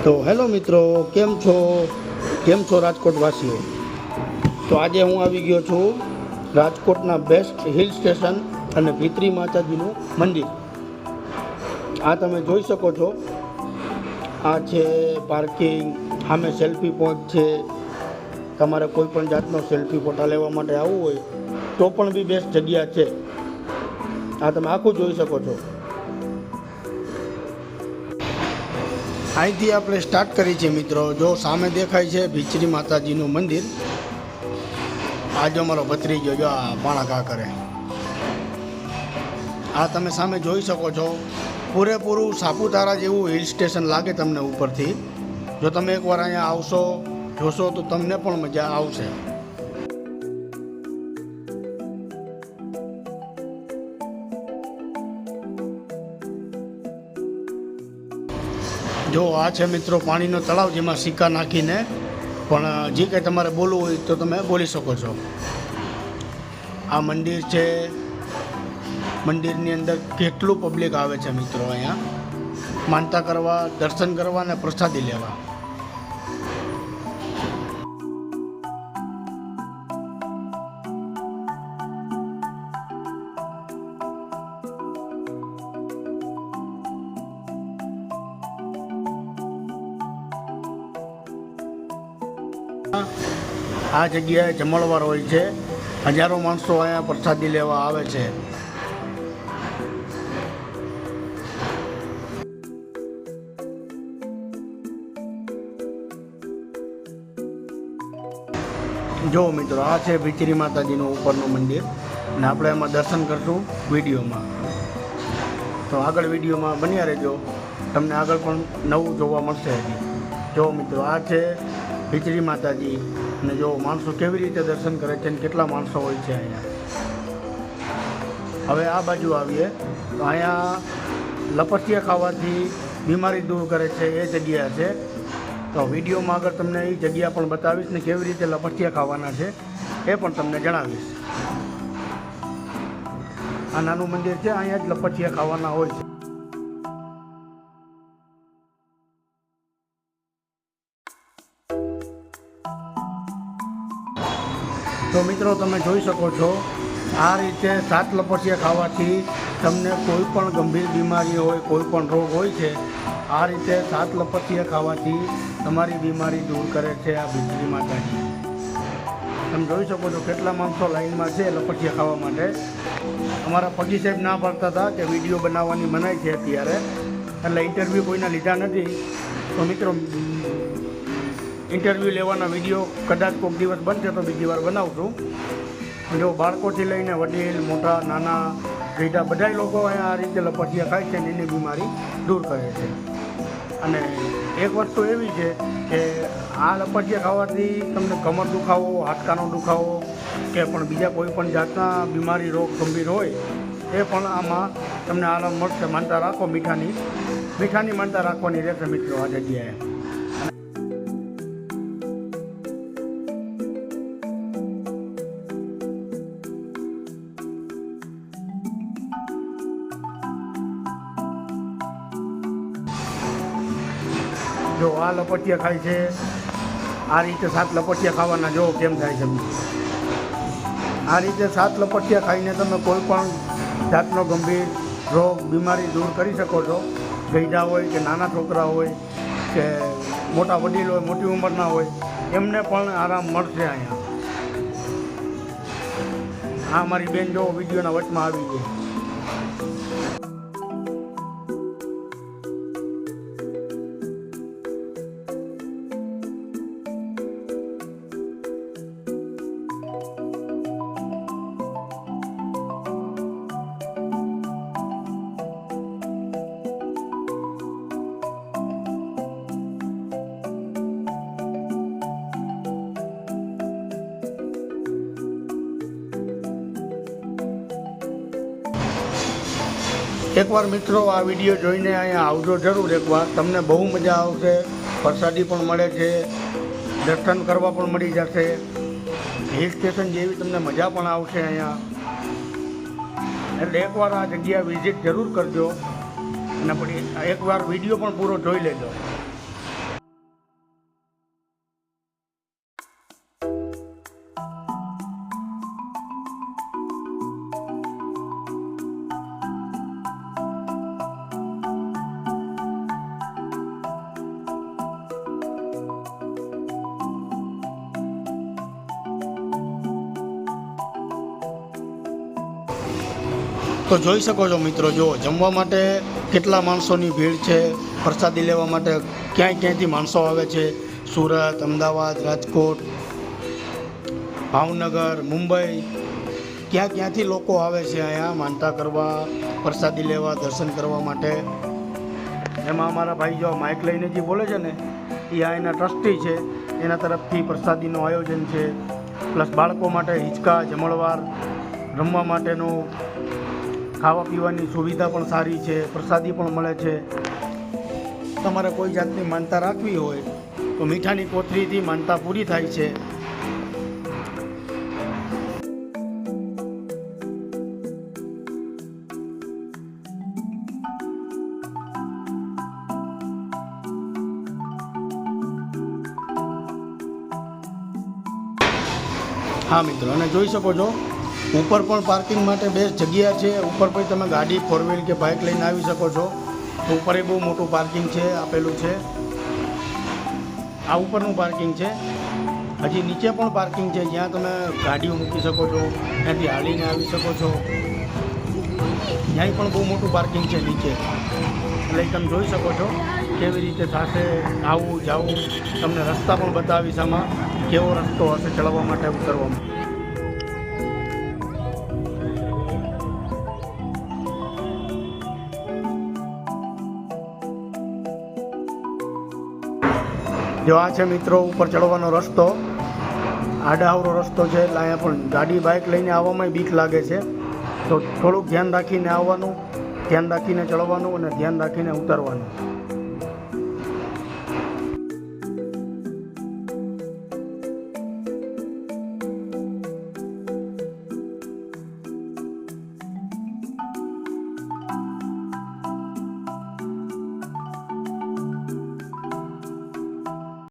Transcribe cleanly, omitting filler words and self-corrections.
તો હેલો મિત્રો, કેમ છો રાજકોટવાસીઓ? તો આજે હું આવી ગયો છું રાજકોટના બેસ્ટ હિલ સ્ટેશન અને ભીતરી માતાજીનું મંદિર. આ તમે જોઈ શકો છો. આ છે પાર્કિંગ, સામે સેલ્ફી પોઈન્ટ છે. તમારે કોઈ પણ જાતનો સેલ્ફી ફોટા લેવા માટે આવવું હોય તો પણ બી બેસ્ટ જગ્યા છે. આ તમે આખું જોઈ શકો છો. અહીંથી આપણે સ્ટાર્ટ કરી છે મિત્રો. જો સામે દેખાય છે ભીચરી માતાજીનું મંદિર. આજે અમારો ભત્રીજો જો આ પાણા ઘા કરે. આ તમે સામે જોઈ શકો છો. પૂરેપૂરું સાપુતારા જેવું હિલ સ્ટેશન લાગે તમને ઉપરથી. જો તમે એકવાર અહીંયા આવશો જોશો તો તમને પણ મજા આવશે. જો આ છે મિત્રો પાણીનો તળાવ, જેમાં સિક્કા નાખીને પણ જે કંઈ તમારે બોલવું હોય તો તમે બોલી શકો છો. આ મંદિર છે. મંદિરની અંદર કેટલું પબ્લિક આવે છે મિત્રો અહીંયા માનતા કરવા, દર્શન કરવા અને પ્રસાદી લેવા. આ જગ્યાએ જમણવાર હોય છે. હજારો માણસો અહીંયા પ્રસાદી લેવા આવે છે. જો મિત્રો, આ છે ભીચરી માતાજીનું ઉપરનું મંદિર અને આપણે એમાં દર્શન કરશું વિડીયોમાં. તો આગળ વિડીયોમાં બન્યા રહેજો, તમને આગળ પણ નવું જોવા મળશે હજી. જો મિત્રો, આ છે ભીચરી માતાજી અને જો માણસો કેવી રીતે દર્શન કરે છે અને કેટલા માણસો હોય છે અહીંયા. હવે આ બાજુ આવીએ તો અહીંયા લપસિયા ખાવાથી બીમારી દૂર કરે છે એ જગ્યા છે. તો વિડીયોમાં આગળ તમને એ જગ્યા પણ બતાવીશ ને કેવી રીતે લપસિયા ખાવાના છે એ પણ તમને જણાવીશ. આ નાનું મંદિર છે, અહીંયા જ લપસિયા ખાવાના હોય છે. તો મિત્રો, તમે જોઈ શકો છો આ રીતે 7 લપસિયા ખાવાથી તમને કોઈ પણ ગંભીર બીમારી હોય, કોઈ પણ રોગ હોય છે, આ રીતે 7 લપસિયા ખાવાથી તમારી બીમારી દૂર કરે છે આ ભીચરી માતાજી. તમે જોઈ શકો છો કેટલા માણસો લાઈનમાં છે લપસિયા ખાવા માટે. અમારા પગી સાહેબ ના પાડતા હતા કે વિડીયો બનાવવાની મનાઈ છે અત્યારે, એટલે ઇન્ટરવ્યૂ કોઈના લીધા નથી. તો મિત્રો, ઇન્ટરવ્યૂ લેવાના વિડીયો કદાચ કોઈક દિવસ બનશે તો બીજી વાર બનાવશું. જો બાળકોથી લઈને વડીલ, મોટા, નાના, ગઈઢા બધા લોકો અહીંયા આ રીતે લપસિયા ખાય છે અને એની બીમારી દૂર કરે છે. અને એક વસ્તુ એવી છે કે આ લપસિયા ખાવાથી તમને કમર દુખાવો, હાડકાનો દુખાવો કે પણ બીજા કોઈ પણ જાતના બીમારી, રોગ ગંભીર હોય એ પણ આમાં તમને આરામ મળશે. માનતા રાખો, મીઠાની માનતા રાખવાની રહેશે મિત્રો આ જગ્યાએ. જો આ લપસિયા ખાય છે, આ રીતે 7 લપસિયા ખાવાના. જો કેમ થાય છે. આ રીતે 7 લપસિયા ખાઈને તમે કોઈ પણ જાતનો ગંભીર રોગ, બીમારી દૂર કરી શકો છો. ગઈઢા હોય કે નાના છોકરા હોય કે મોટા વડીલ હોય, મોટી ઉંમરના હોય, એમને પણ આરામ મળશે અહીંયા. આ મારી બેન જો વિડીયોના વચમાં આવી ગઈ. એકવાર મિત્રો આ વિડીયો જોઈને અહીંયા આવજો જરૂર એકવાર. તમને બહુ મજા આવશે. પ્રસાદી પણ મળે છે, દર્શન કરવા પણ મળી જશે. હિલ સ્ટેશન જેવી તમને મજા પણ આવશે અહીંયા. એટલે એકવાર આ જગ્યા વિઝિટ જરૂર કરજો અને પછી એકવાર વિડીયો પણ પૂરો જોઈ લેજો. તો જોઈ શકો છો મિત્રો, જો જમવા માટે કેટલા માણસોની ભીડ છે. પ્રસાદી લેવા માટે ક્યાંયથી માણસો આવે છે. સુરત, અમદાવાદ, રાજકોટ, ભાવનગર, મુંબઈ, ક્યાંથી લોકો આવે છે અહીંયા માનતા કરવા, પ્રસાદી લેવા, દર્શન કરવા માટે. એમાં અમારા ભાઈ જો માઇક લઈને જે બોલે છે ને એ આ એના ટ્રસ્ટી છે, એના તરફથી પ્રસાદીનું આયોજન છે. પ્લસ બાળકો માટે હિંચકા, જમણવાર, રમવા માટેનું, ખાવા પીવાની સુવિધા પણ સારી છે, પ્રસાદી પણ મળે છે. તમારે કોઈ જાતની માનતા રાખવી હોય તો મીઠાની કોથળીથી માનતા પૂરી થાય છે. હા મિત્રો, અને જોઈ શકો છો ઉપર પણ પાર્કિંગ માટે બેસ્ટ જગ્યા છે. ઉપર પણ તમે ગાડી, ફોર વ્હીલ કે બાઇક લઈને આવી શકો છો. તો ઉપર એ બહુ મોટું પાર્કિંગ છે આપેલું છે. આ ઉપરનું પાર્કિંગ છે. હજી નીચે પણ પાર્કિંગ છે જ્યાં તમે ગાડીઓ મૂકી શકો છો, ત્યાંથી હાલીને આવી શકો છો. ત્યાંય પણ બહુ મોટું પાર્કિંગ છે નીચે. એટલે તમે જોઈ શકો છો કેવી રીતે થશે આવું જાવું. તમને રસ્તા પણ બતાવીશ આમાં કેવો રસ્તો હશે ચડવા માટે, ઉતરવામાં. જો આ છે મિત્રો ઉપર ચડવાનો રસ્તો. આડાઅવળો રસ્તો છે એટલે અહીંયા પણ ગાડી, બાઇક લઈને આવવામાં બીક લાગે છે. તો થોડુંક ધ્યાન રાખીને આવવાનું, ધ્યાન રાખીને ચડવાનું અને ધ્યાન રાખીને ઉતરવાનું.